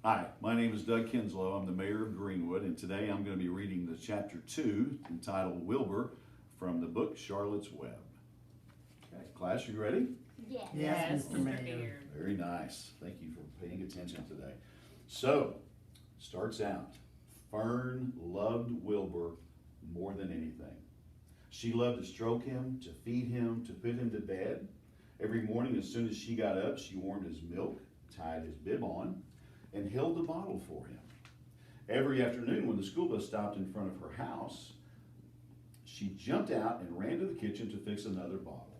Hi, my name is Doug Kinslow. I'm the mayor of Greenwood, and today I'm going to be reading the chapter 2 entitled Wilbur from the book Charlotte's Web. Okay, class, you ready? Yes. Yes, Yes, Mr. Mayor. Very nice. Thank you for paying attention today. So, starts out, Fern loved Wilbur more than anything. She loved to stroke him, to feed him, to put him to bed. Every morning, as soon as she got up, she warmed his milk, tied his bib on, and held the bottle for him. Every afternoon when the school bus stopped in front of her house, she jumped out and ran to the kitchen to fix another bottle.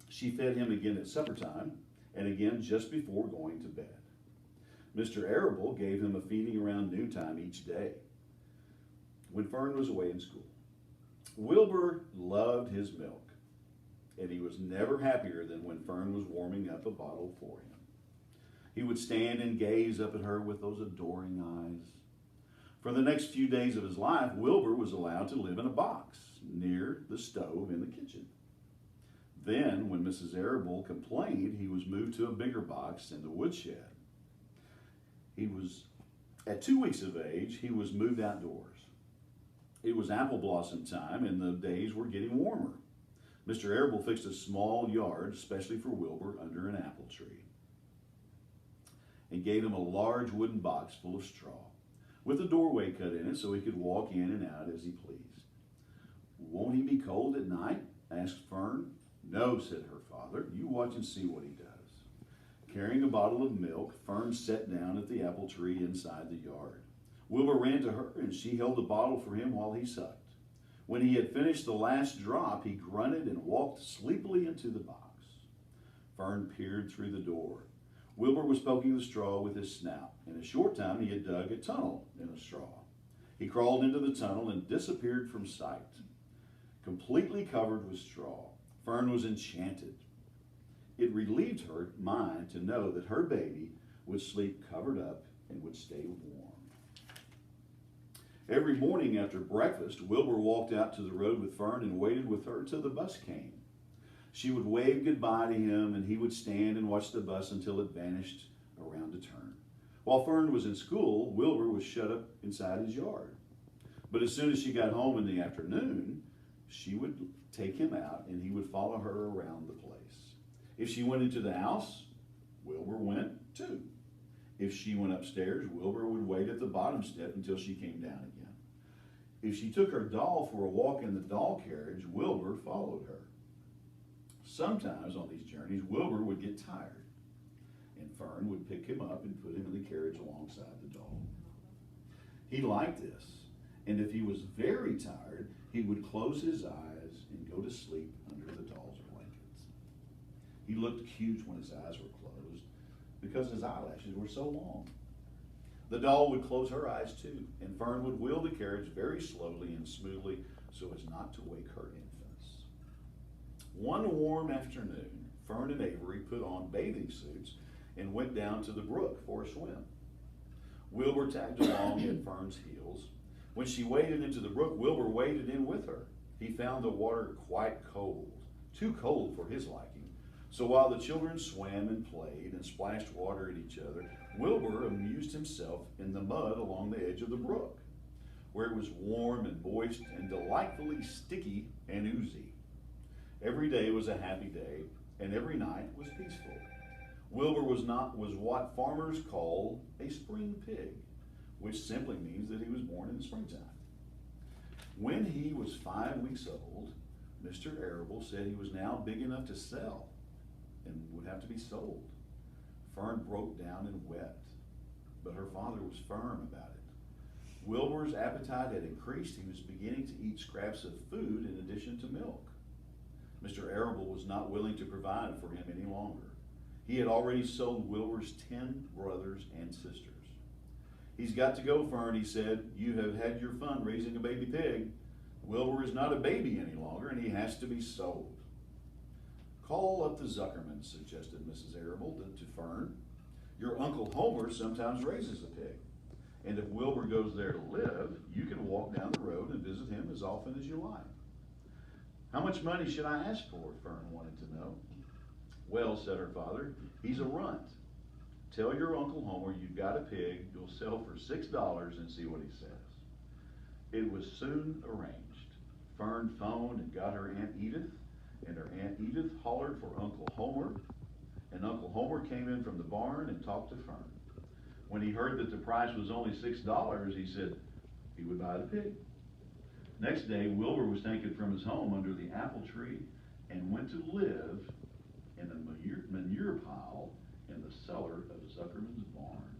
She fed him again at supper time and again just before going to bed. Mr. Arable gave him a feeding around noontime each day when Fern was away in school. Wilbur loved his milk, and he was never happier than when Fern was warming up a bottle for him. He would stand and gaze up at her with those adoring eyes. For the next few days of his life, Wilbur was allowed to live in a box near the stove in the kitchen. Then, when Mrs. Arable complained, he was moved to a bigger box in the woodshed. At 2 weeks of age, he was moved outdoors. It was apple blossom time, and the days were getting warmer. Mr. Arable fixed a small yard, especially for Wilbur, under an apple tree, and gave him a large wooden box full of straw, with a doorway cut in it so he could walk in and out as he pleased. "Won't he be cold at night?" asked Fern. "No," said her father. "You watch and see what he does." Carrying a bottle of milk, Fern sat down at the apple tree inside the yard. Wilbur ran to her, and she held the bottle for him while he sucked. When he had finished the last drop, he grunted and walked sleepily into the box. Fern peered through the door. Wilbur was poking the straw with his snout. In a short time, he had dug a tunnel in the straw. He crawled into the tunnel and disappeared from sight. Completely covered with straw, Fern was enchanted. It relieved her mind to know that her baby would sleep covered up and would stay warm. Every morning after breakfast, Wilbur walked out to the road with Fern and waited with her till the bus came. She would wave goodbye to him, and he would stand and watch the bus until it vanished around a turn. While Fern was in school, Wilbur was shut up inside his yard. But as soon as she got home in the afternoon, she would take him out, and he would follow her around the place. If she went into the house, Wilbur went too. If she went upstairs, Wilbur would wait at the bottom step until she came down again. If she took her doll for a walk in the doll carriage, Wilbur followed her. Sometimes on these journeys, Wilbur would get tired, and Fern would pick him up and put him in the carriage alongside the doll. He liked this, and if he was very tired, he would close his eyes and go to sleep under the doll's blankets. He looked cute when his eyes were closed because his eyelashes were so long. The doll would close her eyes too, and Fern would wheel the carriage very slowly and smoothly so as not to wake her infants. One warm afternoon, Fern and Avery put on bathing suits and went down to the brook for a swim. Wilbur tagged along at Fern's heels. When she waded into the brook, Wilbur waded in with her. He found the water quite cold, too cold for his liking. So while the children swam and played and splashed water at each other, Wilbur amused himself in the mud along the edge of the brook, where it was warm and moist and delightfully sticky and oozy. Every day was a happy day, and every night was peaceful. Wilbur was what farmers call a spring pig, which simply means that he was born in the springtime. When he was 5 weeks old, Mr. Arable said he was now big enough to sell and would have to be sold. Fern broke down and wept, but her father was firm about it. Wilbur's appetite had increased. He was beginning to eat scraps of food in addition to milk. Mr. Arable was not willing to provide for him any longer. He had already sold Wilbur's 10 brothers and sisters. "He's got to go, Fern," he said. "You have had your fun raising a baby pig. Wilbur is not a baby any longer, and he has to be sold." "Call up the Zuckermans," suggested Mrs. Arable to Fern. "Your Uncle Homer sometimes raises a pig, and if Wilbur goes there to live, you can walk down the road and visit him as often as you like." "How much money should I ask for?" Fern wanted to know. "Well," said her father, "he's a runt. Tell your Uncle Homer you've got a pig you'll sell for $6 and see what he says. It was soon arranged. Fern phoned and got her Aunt Edith, and her Aunt Edith hollered for Uncle Homer, and Uncle Homer came in from the barn and talked to Fern. When he heard that the price was only $6, he said he would buy the pig. Next day, Wilbur was taken from his home under the apple tree and went to live in a manure pile in the cellar of Zuckerman's barn.